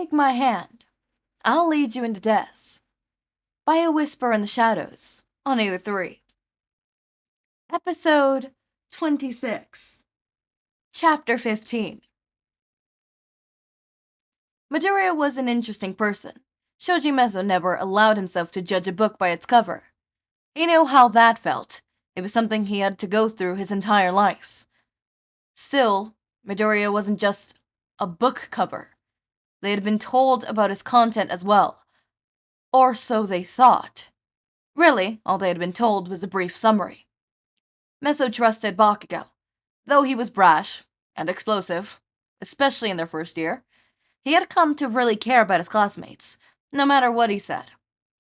Take my hand. I'll lead you into death. By a whisper in the shadows, on AO3. Episode 26. Chapter 15. Midoriya was an interesting person. Shoji Mezo never allowed himself to judge a book by its cover. He knew how that felt. It was something he had to go through his entire life. Still, Midoriya wasn't just a book cover. They had been told about his content as well. Or so they thought. Really, all they had been told was a brief summary. Mezo trusted Bakugou. Though he was brash and explosive, especially in their first year, he had come to really care about his classmates, no matter what he said.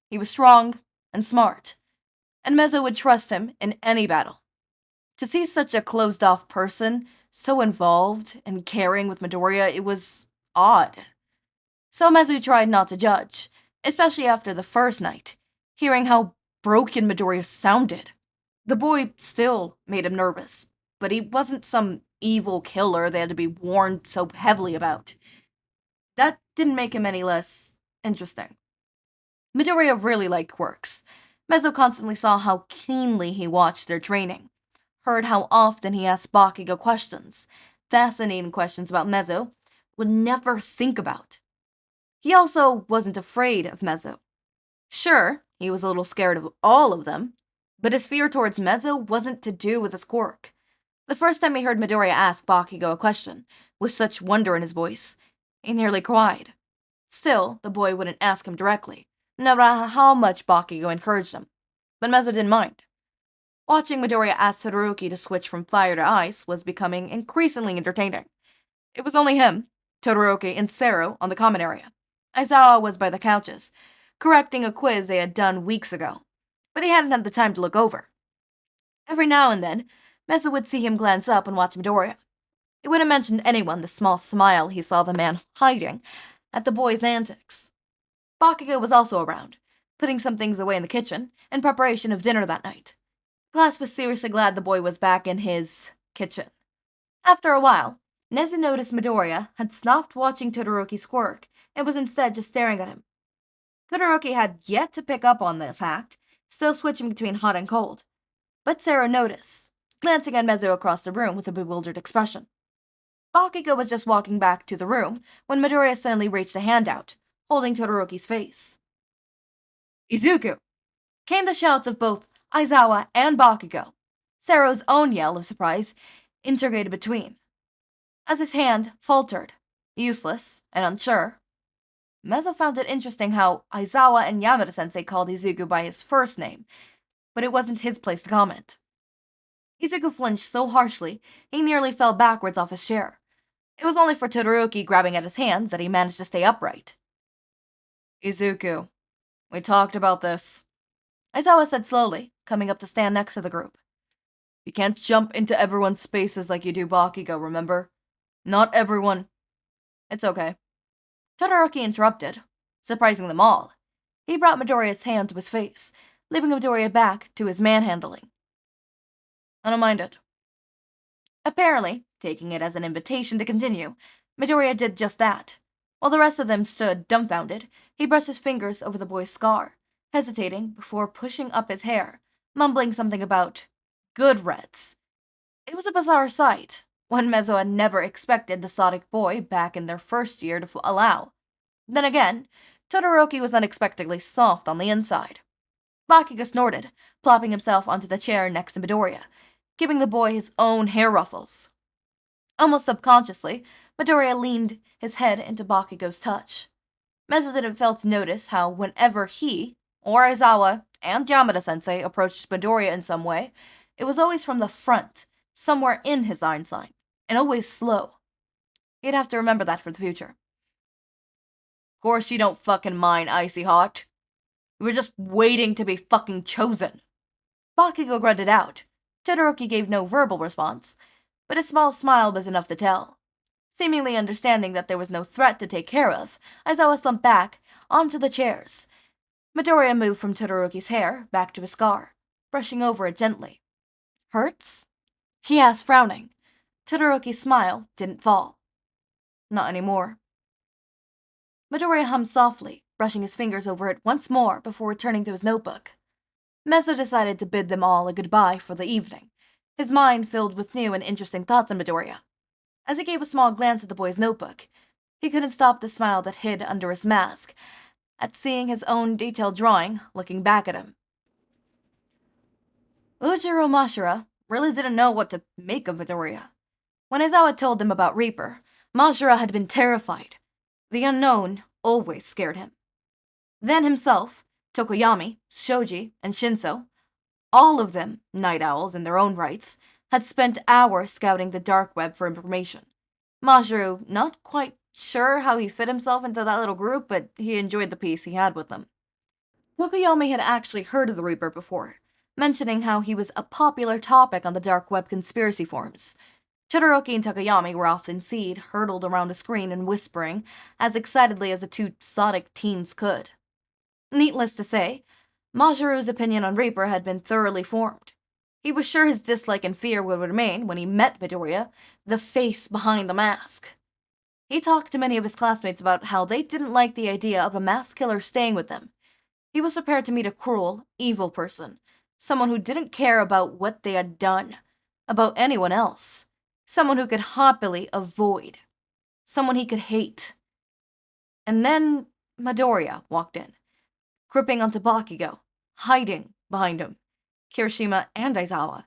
He was strong and smart, and Mezo would trust him in any battle. To see such a closed-off person so involved and caring with Midoriya, it was odd. So Mezu tried not to judge, especially after the first night, hearing how broken Midoriya sounded. The boy still made him nervous, but he wasn't some evil killer they had to be warned so heavily about. That didn't make him any less interesting. Midoriya really liked quirks. Mezo constantly saw how keenly he watched their training, heard how often he asked Bakugou questions, fascinating questions about Mezo would never think about. He also wasn't afraid of Mezo. Sure, he was a little scared of all of them, but his fear towards Mezo wasn't to do with his quirk. The first time he heard Midoriya ask Bakugou a question, with such wonder in his voice, he nearly cried. Still, the boy wouldn't ask him directly, no matter how much Bakugou encouraged him. But Mezo didn't mind. Watching Midoriya ask Todoroki to switch from fire to ice was becoming increasingly entertaining. It was only him, Todoroki, and Sero on the common area. Aizawa was by the couches, correcting a quiz they had done weeks ago, but he hadn't had the time to look over. Every now and then, Mezo would see him glance up and watch Midoriya. It wouldn't mention to anyone the small smile he saw the man hiding at the boy's antics. Bakugou was also around, putting some things away in the kitchen in preparation of dinner that night. The class was seriously glad the boy was back in his kitchen. After a while, Nezu noticed Midoriya had stopped watching Todoroki's quirk and was instead just staring at him. Todoroki had yet to pick up on the fact, still switching between hot and cold. But Sero noticed, glancing at Mezu across the room with a bewildered expression. Bakugou was just walking back to the room when Midoriya suddenly reached a hand out, holding Todoroki's face. "Izuku!" Came the shouts of both Aizawa and Bakugou. Sero's own yell of surprise integrated between. As his hand faltered, useless and unsure, Mezo found it interesting how Aizawa and Yamada-sensei called Izuku by his first name, but it wasn't his place to comment. Izuku flinched so harshly, he nearly fell backwards off his chair. It was only for Todoroki grabbing at his hands that he managed to stay upright. "Izuku, we talked about this," Aizawa said slowly, coming up to stand next to the group. "You can't jump into everyone's spaces like you do Bakugou, remember? Not everyone." "It's okay." Todoroki interrupted, surprising them all. He brought Midoriya's hand to his face, leaving Midoriya back to his manhandling. "I don't mind it." Apparently, taking it as an invitation to continue, Midoriya did just that. While the rest of them stood dumbfounded, he brushed his fingers over the boy's scar, hesitating before pushing up his hair, mumbling something about good reds. It was a bizarre sight, one Mezo had never expected the Sonic boy back in their first year to allow. Then again, Todoroki was unexpectedly soft on the inside. Bakugou snorted, plopping himself onto the chair next to Midoriya, giving the boy his own hair ruffles. Almost subconsciously, Midoriya leaned his head into Bakugou's touch. Mezo didn't fail to notice how whenever he, or Aizawa, and Yamada-sensei approached Midoriya in some way, it was always from the front, somewhere in his Einstein, and always slow. He'd have to remember that for the future. "Of course you don't fucking mind, Icy Hot. You were just waiting to be fucking chosen." Bakugou grunted out. Todoroki gave no verbal response, but a small smile was enough to tell. Seemingly understanding that there was no threat to take care of, Aizawa slumped back onto the chairs. Midoriya moved from Todoroki's hair back to his scar, brushing over it gently. "Hurts?" he asked, frowning. Todoroki's smile didn't fall. "Not anymore." Midoriya hummed softly, brushing his fingers over it once more before returning to his notebook. Meso decided to bid them all a goodbye for the evening, his mind filled with new and interesting thoughts on Midoriya. As he gave a small glance at the boy's notebook, he couldn't stop the smile that hid under his mask at seeing his own detailed drawing looking back at him. Ujiro Mashira really didn't know what to make of Midoriya. When Aizawa told him about Reaper, Mashira had been terrified. The unknown always scared him. Then himself, Tokoyami, Shoji, and Shinsou, all of them night owls in their own rights, had spent hours scouting the dark web for information. Mashiro not quite sure how he fit himself into that little group, but he enjoyed the peace he had with them. Tokoyami had actually heard of the Reaper before, mentioning how he was a popular topic on the dark web conspiracy forums. Todoroki and Tokoyami were often seen hurtled around a screen and whispering as excitedly as the two psychotic teens could. Needless to say, Majiru's opinion on Reaper had been thoroughly formed. He was sure his dislike and fear would remain when he met Midoriya, the face behind the mask. He talked to many of his classmates about how they didn't like the idea of a mask killer staying with them. He was prepared to meet a cruel, evil person, someone who didn't care about what they had done, about anyone else, someone who could happily avoid, someone he could hate. And then Midoriya walked in, gripping onto Bakugou, hiding behind him, Kirishima and Aizawa.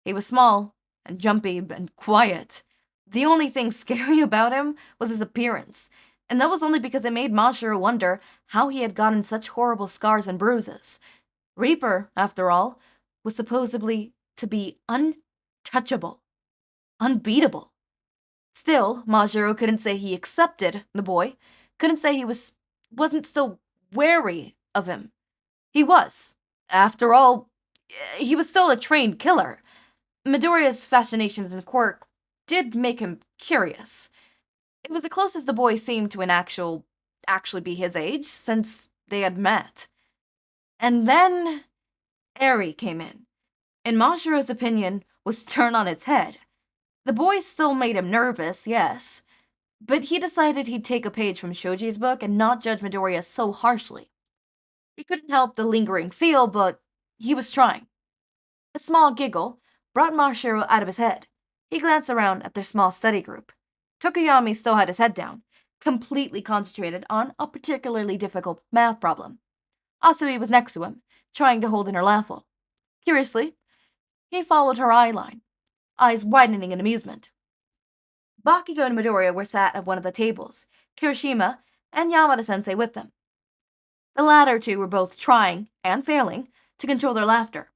He was small and jumpy and quiet. The only thing scary about him was his appearance, and that was only because it made Mashiro wonder how he had gotten such horrible scars and bruises. Reaper, after all, was supposedly to be untouchable, unbeatable. Still, Mashiro couldn't say he accepted the boy, couldn't say he wasn't still wary of him. He was. After all, he was still a trained killer. Midoriya's fascinations and quirk did make him curious. It was the closest the boy seemed to an actually be his age since they had met. And then Eri came in, and Mashiro's opinion was turned on its head. The boy still made him nervous, yes, but he decided he'd take a page from Shoji's book and not judge Midoriya so harshly. He couldn't help the lingering feel, but he was trying. A small giggle brought Mashiro out of his head. He glanced around at their small study group. Tokoyami still had his head down, completely concentrated on a particularly difficult math problem. Asui was next to him, trying to hold in her laughter. Curiously, he followed her eye line, eyes widening in amusement. Bakugou and Midoriya were sat at one of the tables, Kirishima and Yamada-sensei with them. The latter two were both trying, and failing, to control their laughter.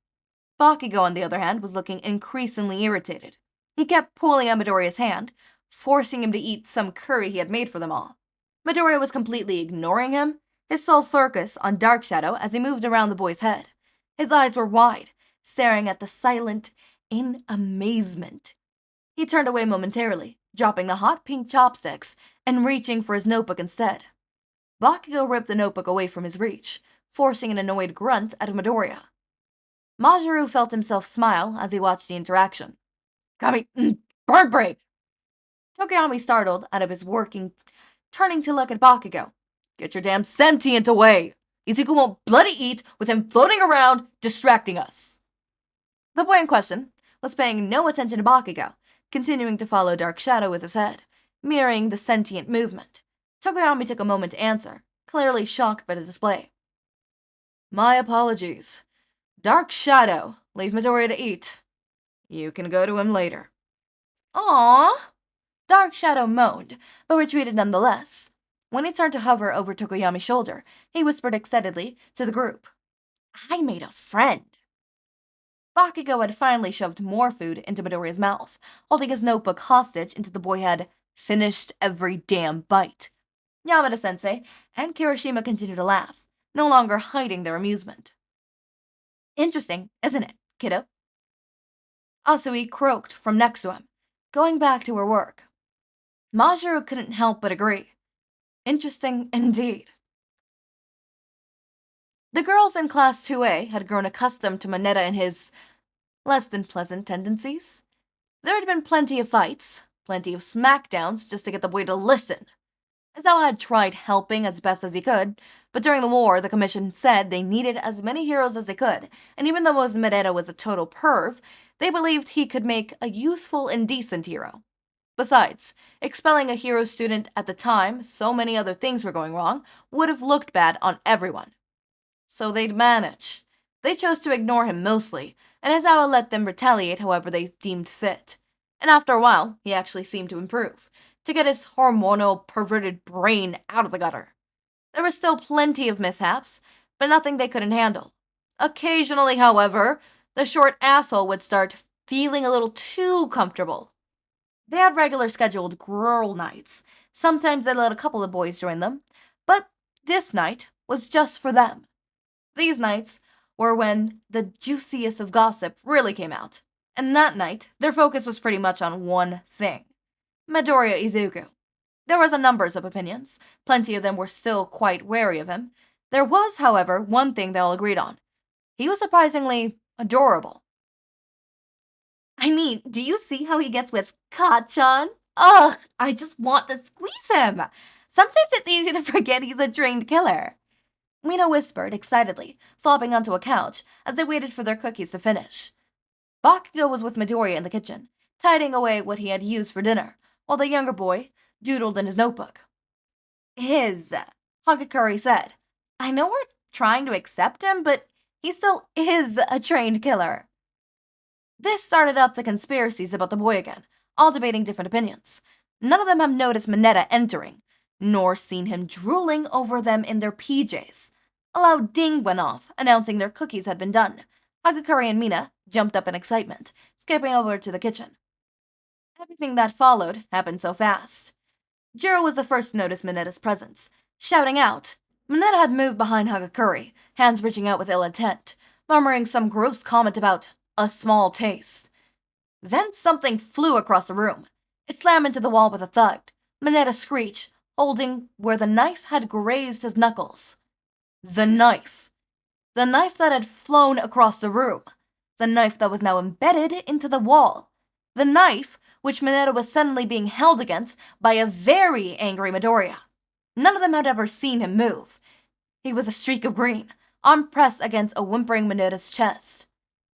Bakugou, on the other hand, was looking increasingly irritated. He kept pulling at Midoriya's hand, forcing him to eat some curry he had made for them all. Midoriya was completely ignoring him, his sole focus on Dark Shadow as he moved around the boy's head. His eyes were wide, staring at the silent in amazement. He turned away momentarily, dropping the hot pink chopsticks and reaching for his notebook instead. Bakugou ripped the notebook away from his reach, forcing an annoyed grunt out of Midoriya. Majiru felt himself smile as he watched the interaction. Bird brain! Tokoyami startled out of his working, turning to look at Bakugou. Get your damn sentient away! Izuku won't bloody eat with him floating around, distracting us. The boy in question was paying no attention to Bakugou, continuing to follow Dark Shadow with his head, mirroring the sentient movement. Tokoyami took a moment to answer, clearly shocked by the display. My apologies. Dark Shadow, leave Midoriya to eat. You can go to him later. Aww. Dark Shadow moaned, but retreated nonetheless. When he turned to hover over Tokoyami's shoulder, he whispered excitedly to the group. I made a friend. Bakugou had finally shoved more food into Midoriya's mouth, holding his notebook hostage until the boy had finished every damn bite. Yamada-sensei and Kirishima continued to laugh, no longer hiding their amusement. Interesting, isn't it, kiddo? Asui croaked from next to him, going back to her work. Majiru couldn't help but agree. Interesting indeed. The girls in Class 2A had grown accustomed to Mineta and his less-than-pleasant tendencies. There had been plenty of fights, plenty of smackdowns just to get the boy to listen. Aizawa had tried helping as best as he could, but during the war, the commission said they needed as many heroes as they could, and even though Mineta was a total perv, they believed he could make a useful and decent hero. Besides, expelling a hero student at the time so many other things were going wrong would have looked bad on everyone. So they'd manage. They chose to ignore him mostly, and Aizawa let them retaliate however they deemed fit. And after a while, he actually seemed to improve, to get his hormonal, perverted brain out of the gutter. There was still plenty of mishaps, but nothing they couldn't handle. Occasionally, however, the short asshole would start feeling a little too comfortable. They had regular scheduled girl nights. Sometimes they let a couple of boys join them, but this night was just for them. These nights were when the juiciest of gossip really came out, and that night their focus was pretty much on one thing: Midoriya Izuku. There was a number of opinions. Plenty of them were still quite wary of him. There was, however, one thing they all agreed on. He was surprisingly adorable. I mean, do you see how he gets with Ka-chan? Ugh, I just want to squeeze him. Sometimes it's easy to forget he's a trained killer. Mina whispered excitedly, flopping onto a couch as they waited for their cookies to finish. Bakugou was with Midoriya in the kitchen, tidying away what he had used for dinner, while the younger boy doodled in his notebook. Hagakure said. I know we're trying to accept him, but he still is a trained killer. This started up the conspiracies about the boy again, all debating different opinions. None of them have noticed Mineta entering, nor seen him drooling over them in their PJs. A loud ding went off, announcing their cookies had been done. Hagakure and Mina jumped up in excitement, skipping over to the kitchen. Everything that followed happened so fast. Jiro was the first to notice Mineta's presence, shouting out. Mineta had moved behind Hagakure, hands reaching out with ill intent, murmuring some gross comment about a small taste. Then something flew across the room. It slammed into the wall with a thud. Mineta screeched, holding where the knife had grazed his knuckles. The knife. The knife that had flown across the room. The knife that was now embedded into the wall. The knife which Mineta was suddenly being held against by a very angry Midoriya. None of them had ever seen him move. He was a streak of green, arm pressed against a whimpering Mineta's chest.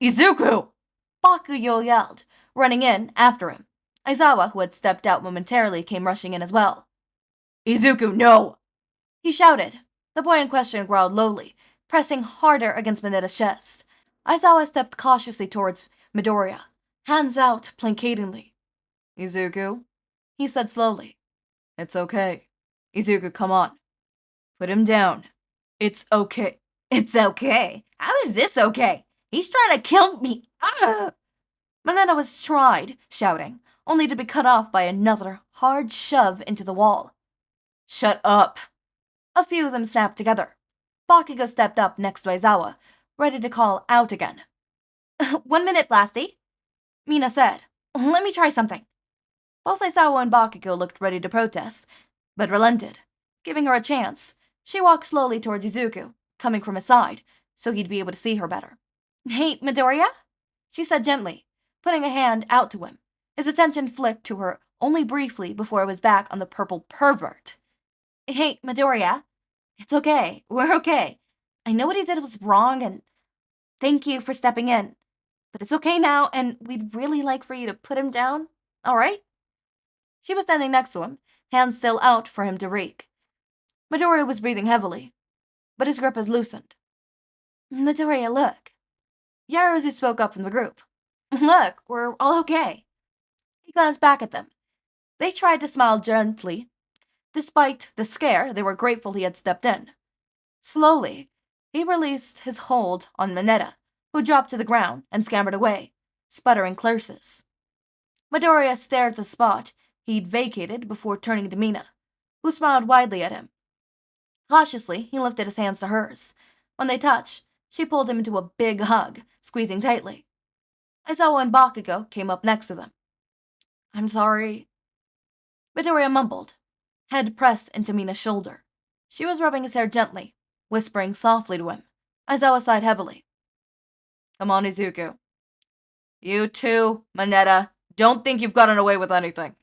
Izuku! Bakugou yelled, running in after him. Aizawa, who had stepped out momentarily, came rushing in as well. Izuku, no! He shouted. The boy in question growled lowly, pressing harder against Mineta's chest. Aizawa stepped cautiously towards Midoriya, hands out placatingly. Izuku, he said slowly. It's okay. Izuku, come on. Put him down. It's okay. It's okay? How is this okay? He's trying to kill me. Ah! Mineta was tried, shouting, only to be cut off by another hard shove into the wall. Shut up. A few of them snapped together. Bakugou stepped up next to Aizawa, ready to call out again. 1 minute, Blasty, Mina said. Let me try something. Both Aizawa and Bakugou looked ready to protest, but relented. Giving her a chance, she walked slowly towards Izuku, coming from his side, so he'd be able to see her better. Hey, Midoriya? She said gently, putting a hand out to him. His attention flicked to her only briefly before it was back on the purple pervert. Hey, Midoriya. It's okay. We're okay. I know what he did was wrong, and thank you for stepping in. But it's okay now, and we'd really like for you to put him down, all right? She was standing next to him, hands still out for him to rake. Midoriya was breathing heavily, but his grip was loosened. Midoriya, look. Yaruzu spoke up from the group. Look, we're all okay. He glanced back at them. They tried to smile gently. Despite the scare, they were grateful he had stepped in. Slowly, he released his hold on Mineta, who dropped to the ground and scampered away, sputtering curses. Midoriya stared at the spot he'd vacated before turning to Mina, who smiled widely at him. Cautiously, he lifted his hands to hers. When they touched, she pulled him into a big hug, squeezing tightly. Aizawa and Bakugou came up next to them. I'm sorry. Midoriya mumbled, head pressed into Mina's shoulder. She was rubbing his hair gently, whispering softly to him. Aizawa sighed heavily. Come on, Izuku. You too, Mineta. Don't think you've gotten away with anything.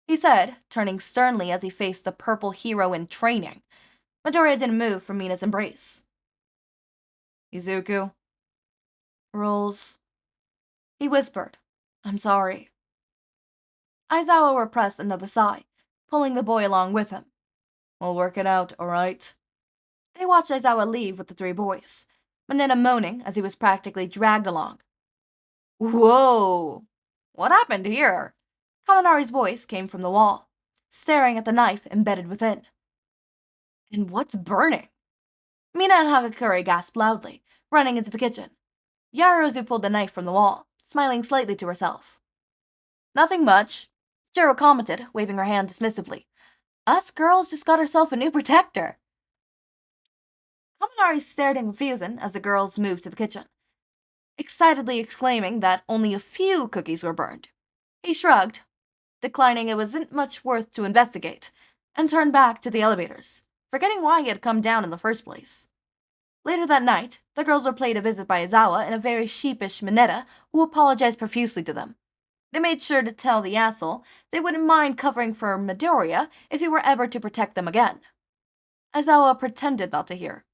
he said, turning sternly as he faced the purple hero in training. Midoriya didn't move from Mina's embrace. Izuku. Rules. He whispered, I'm sorry. Aizawa repressed another sigh, pulling the boy along with him. We'll work it out, alright? They watched Aizawa leave with the three boys, Mineta moaning as he was practically dragged along. Whoa! What happened here? Kaminari's voice came from the wall, staring at the knife embedded within. And what's burning? Mina and Hagakure gasped loudly, running into the kitchen. Yaozu pulled the knife from the wall, smiling slightly to herself. Nothing much, Jiro commented, waving her hand dismissively. Us girls just got ourselves a new protector. Kaminari stared in confusion as the girls moved to the kitchen, excitedly exclaiming that only a few cookies were burned. He shrugged, declining it wasn't much worth to investigate, and turned back to the elevators, forgetting why he had come down in the first place. Later that night, the girls were paid a visit by Aizawa and a very sheepish Mineta, who apologized profusely to them. They made sure to tell the asshole they wouldn't mind covering for Midoriya if he were ever to protect them again. Aizawa pretended not to hear.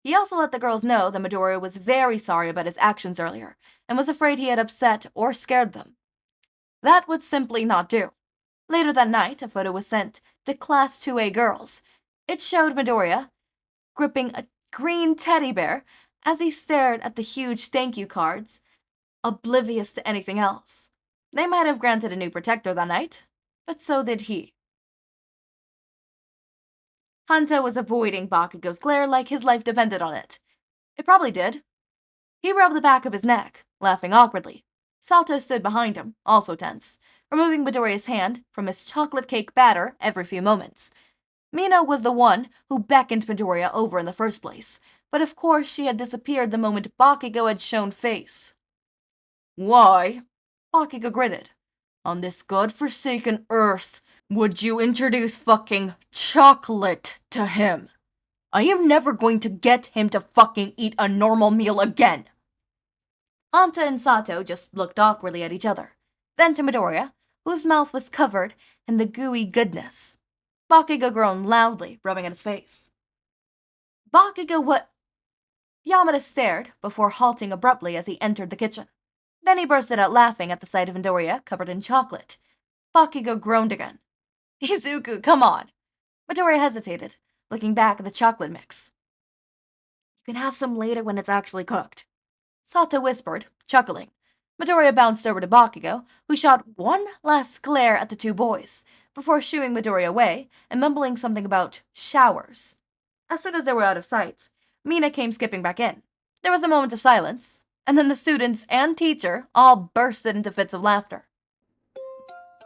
He also let the girls know that Midoriya was very sorry about his actions earlier, and was afraid he had upset or scared them. That would simply not do. Later that night, a photo was sent to Class 2A girls. It showed Midoriya gripping a green teddy bear as he stared at the huge thank you cards, oblivious to anything else. They might have granted a new protector that night, but so did he. Hanta was avoiding Bakugou's glare like his life depended on it. It probably did. He rubbed the back of his neck, laughing awkwardly. Sato stood behind him, also tense, removing Midoriya's hand from his chocolate cake batter every few moments. Mina was the one who beckoned Midoriya over in the first place, but of course she had disappeared the moment Bakugou had shown face. Why? Bakugou gritted. On this god-forsaken earth, would you introduce fucking chocolate to him? I am never going to get him to fucking eat a normal meal again. Hanta and Sato just looked awkwardly at each other, then to Midoriya, whose mouth was covered in the gooey goodness. Bakugou groaned loudly, rubbing at his face. Bakugou, what? Yamada stared, before halting abruptly as he entered the kitchen. Then he bursted out laughing at the sight of Midoriya covered in chocolate. Bakugou groaned again. Izuku, come on. Midoriya hesitated, looking back at the chocolate mix. You can have some later when it's actually cooked. Sato whispered, chuckling. Midoriya bounced over to Bakugou, who shot one last glare at the two boys, before shooing Midoriya away and mumbling something about showers. As soon as they were out of sight, Mina came skipping back in. There was a moment of silence, and then the students and teacher all bursted into fits of laughter.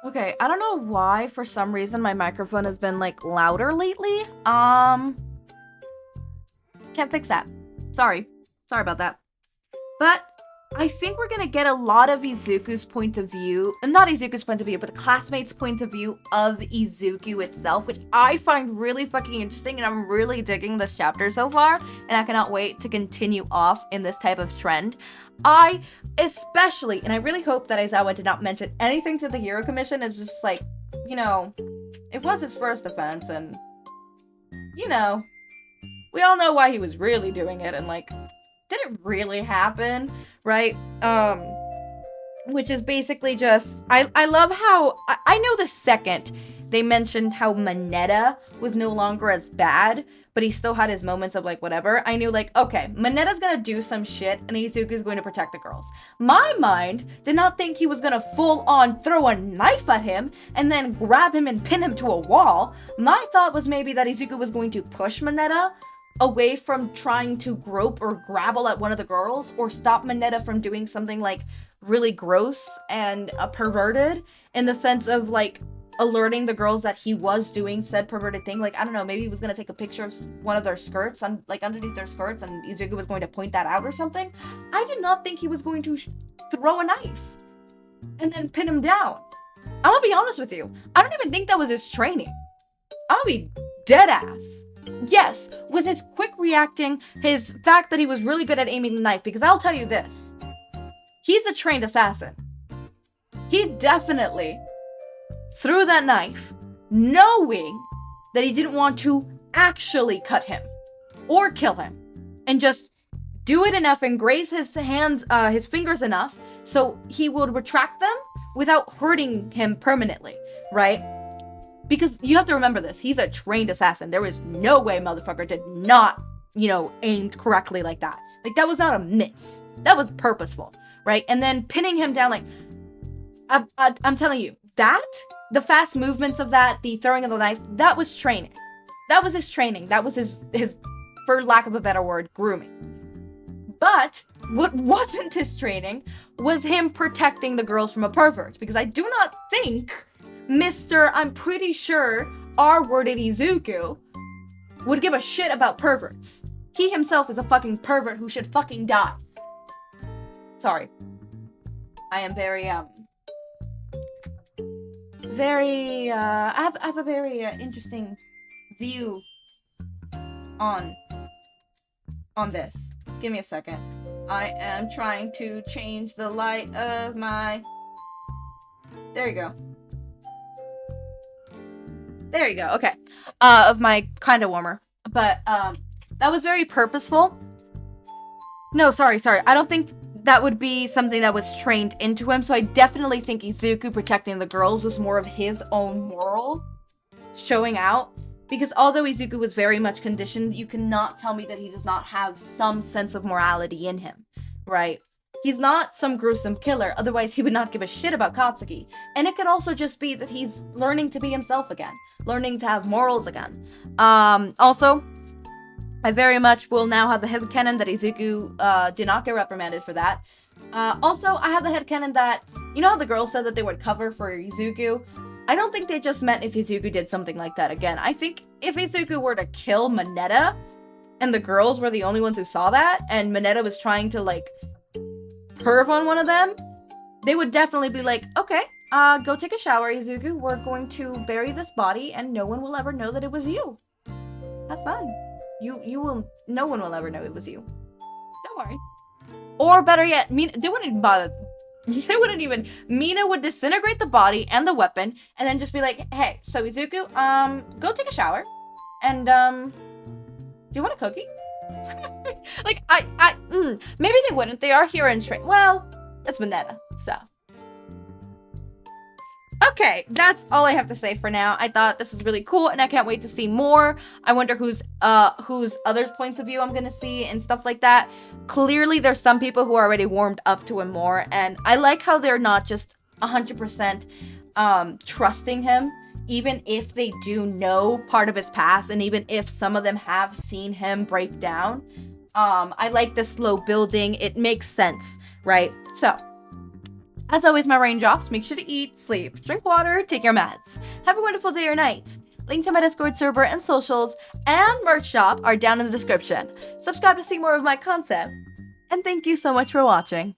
Okay, I don't know why, for some reason, my microphone has been, louder lately. Can't fix that. Sorry about that. But I think we're gonna get a lot of Izuku's point of view, not Izuku's point of view, but a classmate's point of view of Izuku itself, which I find really fucking interesting, and I'm really digging this chapter so far, and I cannot wait to continue off in this type of trend. I especially, and I really hope that Aizawa did not mention anything to the Hero Commission, is just it was his first offense, and, we all know why he was really doing it, and, did it really happen, right? Which is basically just, I love how, I know the second they mentioned how Mineta was no longer as bad, but he still had his moments of whatever, I knew okay, Mineta's gonna do some shit and Izuku's going to protect the girls. My mind did not think he was gonna full on throw a knife at him and then grab him and pin him to a wall. My thought was maybe that Izuku was going to push Mineta away from trying to grope or grapple at one of the girls, or stop Mineta from doing something really gross and perverted, in the sense of alerting the girls that he was doing said perverted thing. I don't know, maybe he was gonna take a picture of one of their skirts, underneath their skirts, and Izuku was going to point that out or something. I did not think he was going to throw a knife and then pin him down. I'm gonna be honest with you, I don't even think that was his training. I'm gonna be dead ass. Yes, with his quick reacting, his fact that he was really good at aiming the knife, because I'll tell you this, he's a trained assassin. He definitely through that knife, knowing that he didn't want to actually cut him or kill him, and just do it enough and graze his fingers enough so he would retract them without hurting him permanently, right? Because you have to remember this, he's a trained assassin. There is no way motherfucker did not, aimed correctly like that. Like, that was not a miss. That was purposeful, right? And then pinning him down, like, I'm telling you, the fast movements of that, the throwing of the knife, that was training. That was his training. That was his, for lack of a better word, grooming. But what wasn't his training was him protecting the girls from a pervert. Because I do not think I'm pretty sure R-worded Izuku would give a shit about perverts. He himself is a fucking pervert who should fucking die. Sorry. I am very, I have a very interesting view on this. Give me a second. I am trying to change the light of my... There you go. There you go, okay. Of my kinda warmer. But, that was very purposeful. No, sorry. I don't think that would be something that was trained into him, so I definitely think Izuku protecting the girls was more of his own moral showing out. Because although Izuku was very much conditioned, you cannot tell me that he does not have some sense of morality in him, right? He's not some gruesome killer, otherwise he would not give a shit about Katsuki. And it could also just be that he's learning to be himself again, learning to have morals again. Also, I very much will now have the headcanon that Izuku did not get reprimanded for that. Also, I have the headcanon that, you know how the girl said that they would cover for Izuku? I don't think they just meant if Izuku did something like that again. I think if Izuku were to kill Mineta, and the girls were the only ones who saw that, and Mineta was trying to, like, perv on one of them, they would definitely be like, okay, go take a shower, Izuku. We're going to bury this body, and no one will ever know that it was you. Have fun. No one will ever know it was you. Don't worry. Or better yet, they wouldn't even bother. Mina would disintegrate the body and the weapon, and then just be like, hey, so Izuku, go take a shower, and, do you want a cookie? Like, maybe they wouldn't. They are here in train. Well, it's Mineta, so. Okay, that's all I have to say for now. I thought this was really cool, and I can't wait to see more. I wonder whose other points of view I'm gonna see and stuff like that. Clearly, there's some people who are already warmed up to him more, and I like how they're not just 100% trusting him, even if they do know part of his past, and even if some of them have seen him break down. I like the slow building. It makes sense, right? So, as always, my raindrops, make sure to eat, sleep, drink water, take your meds. Have a wonderful day or night. Link to my Discord server and socials and merch shop are down in the description. Subscribe to see more of my content. And thank you so much for watching.